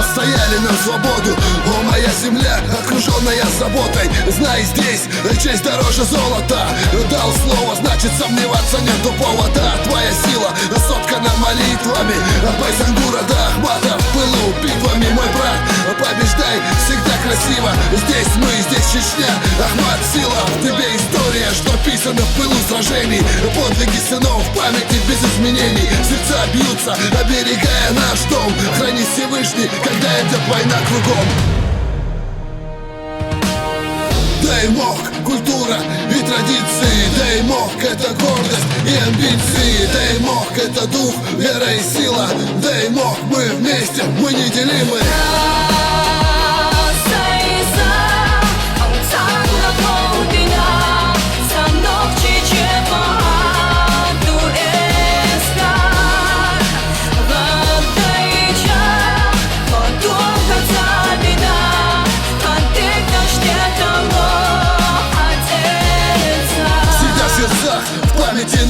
стояли на свободу. О, моя земля, окруженная заботой, знай, здесь честь дороже золота. Дал слово, значит сомневаться нету повода. Твоя сила соткана молитвами, Байсангура до Ахмата в пылу битвами, мой брат. Побеждай, всегда красиво. Здесь мы, здесь Чечня, Ахмат, сила. В тебе история, что писано в пылу сражений. Подвиги сынов, памяти без изменений. Сердца бьются, оберегая наш дом. Храни Всевышний, когда идет война кругом. Дай мог, культура и традиции. Дай мог, это гордость и амбиции. Дай мог, это дух, вера и сила. Дай мог, мы вместе, мы неделимы.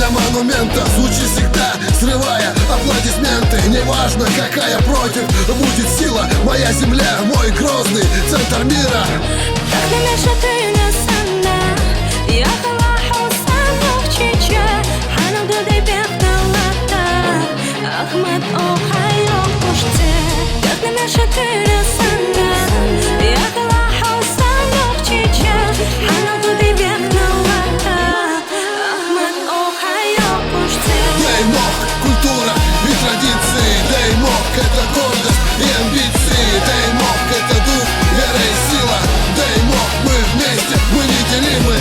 На монументах звучит всегда, срывая аплодисменты. Неважно, какая против будет сила. Моя земля, мой грозный центр мира. Культура и традиции. Дай мог, это гордость и амбиции. Дай мог, это дух, вера и сила. Дай мог, мы вместе, мы неделимы.